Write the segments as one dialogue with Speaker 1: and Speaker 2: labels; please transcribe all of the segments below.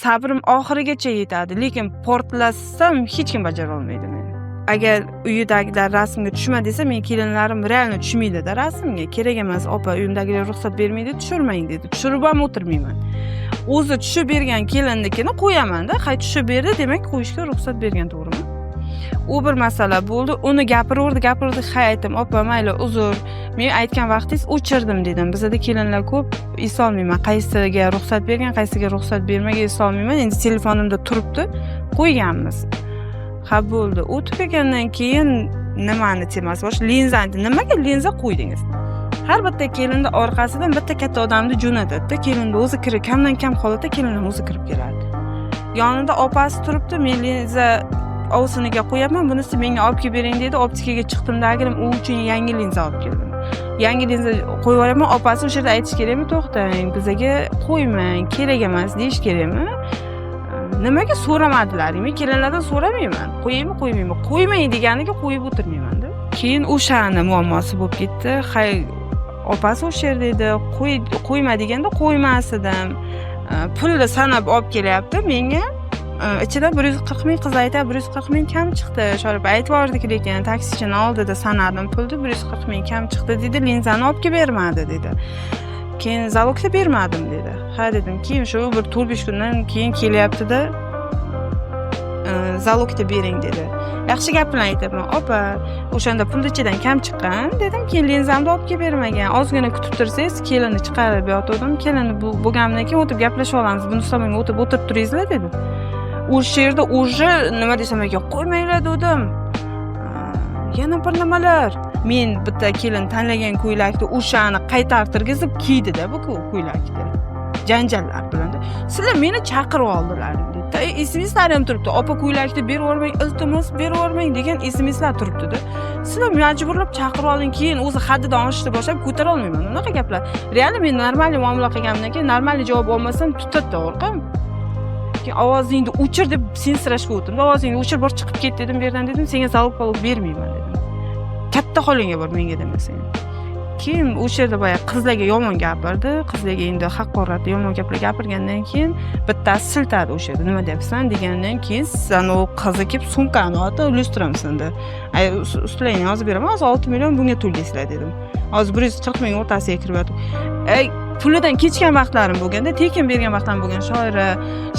Speaker 1: sabrim oxirigacha yetadi, lekin portlasam hech kim bajara olmaydi meni. Agar uyidagilar rasmga tushma desa, men kelinlarim realni tushmaydi-da rasmga. Kerak emas, opa, uyimdagilar ruxsat bermaydi, tushirmang dedi. Tushirib ham o'tirmayman. O'zi tushib bergan kelinnikini qo'yaman-da. Hay tushib berdi, demak qo'yishga ruxsat bergan, to'g'rimi? U bir masala bo'ldi. Uni gapirdi. Hay aytdim, opa, mayli, uzr. Men aytgan vaqtingiz o'chirdim dedim. Bizda kelinlar ko'p, esolmayman. Qaysiga ruxsat bergan, qaysiga ruxsat bermagan esolmayman. Endi telefonimda turibdi, qo'yganmiz. Ha bo'ldi. O'tib kelgandan keyin nimani temasi bosh? Linzani. Nimaga linza qo'ydingiz? Har bitta kelinda orqasidan bitta katta odamni jo'natadi. Kelinda o'zi kirib, kamdan kam holatda kelinlar o'zi kirib keladi. Yonida opasi turibdi, men linza ovsiniga qo'yaman, bunisi menga olib kelib bering dedi. Optikaga chiqdimdagirim, u uchun yangi linza olib keldim. Yangi linza qo'yib yuboraman, opasi o'sha yerda aytish kerakmi? To'xtang, bizaga qo'ymang, kerak emas deyish kerakmi? Nimaga so'ramadilar? Men kelinlardan so'ramayman. Qo'yaymi, qo'ymaymi? Qo'ymang deganiga qo'yib o'tirmayman-da. Keyin o'shani muammosi bo'lib ketdi. Hay, opasi o'sha yerda edi, qo'yma deganda qo'ymas edim. Pulni sanab olib kelyapti menga. Ichidan 140 ming, qiz aytadi 140 ming kam chiqdi. Shorib aytib yubordik lekin taksichini oldida sanadim pulni, 140 ming kam chiqdi dedi. Linzani olib kelib bermadi dedi. Keyin zalogda bermadim dedi. Ha dedim, keyin shu bir 4-5 kundan keyin kelyapti-da, zalogda bering dedi. Yaxshi gap bilan aytaman, opa, o'shanda pulni ichidan kam chiqqan dedim, keyin linzamni olib kelib bermagan. Ozgina kutib tursangiz, kelinni chiqarib yotdim. Kelinni bo'lgandan keyin o'tib gaplashib olamiz. Buni ustamang o'tirib turingizlar dedim. O'sha yerda o'sha nima desam ekan, qo'ymanglar dedim. Yana bir nimalar. Men bitta kelin tanlagan ko'ylakni o'shani qaytartirgizib kiydi-da bu ko'ylakni. Janjallar bilan. Sizlar meni chaqirib oldilar dedi. SMS-lar ham turibdi. Opa, ko'ylakni berib yubormang, iltimos berib yubormang degan SMS-lar turibdi-da. Sizlar majburlab chaqirib olding, keyin o'zi haddidan oshishni boshlab ko'tara olmayman. Unaqa gaplar. Realni men normal muomala qilganimdan keyin normal javob olmasam tutadi o'rqam. Ovozingni o'chir deb sensirashga o'tdim. Ovozingni o'chir, bor chiqib ket dedim, bu yerdan dedim, senga zalog bermayman dedim. Katta holingga bor, menga demasang. Keyin o'sha yerda boya qizlarga yomon gapirdi. Qizlarga endi haqoratli yomon gaplar gapirgandan keyin bittasi siltadi o'sha yerda. Nima deyapsan degandan keyin sana o qizi kelib sumkani oldi, lyustramsan dedi. Ay, ustlaringni yozib beraman, hozir 6 million bunga to'laysizlar dedim. Hozir 140 ming o'rtasiga kirib yotib. Pulidan kechgan vaqtlarim bo'lganda, tekin bergan vaqtlarim bo'lgan. Shoira,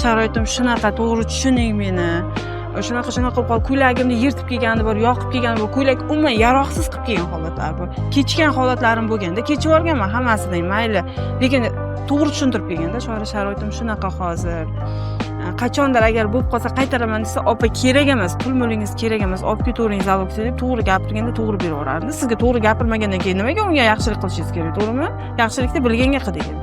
Speaker 1: sharoitim shunaqa, to'g'ri tushuning meni. Shunaqa qolib ko'ylagimni yirtib kelgani bor, yoqib kelgani bor, ko'ylak umuman yaroqsiz qilib kelgan holatlar bor. Kechgan holatlarim bo'lganda, kechib yuborganman hammasidan, mayli. Lekin to'g'ri tushuntirib kelganda, shoira sharoitim shunaqa hozir. Qachondir agar bo'lib qolsa qaytaraman desa, opa kerak emas, pul-mulingiz kerak emas, olib ketavering zalogga deb to'g'ri gapirganda to'g'ri berib yuborardi. Sizga to'g'ri gapirmagandan keyin nimaga unga yaxshilik qilishingiz kerak, to'g'rimi? Yaxshilikni bilganga qil degan.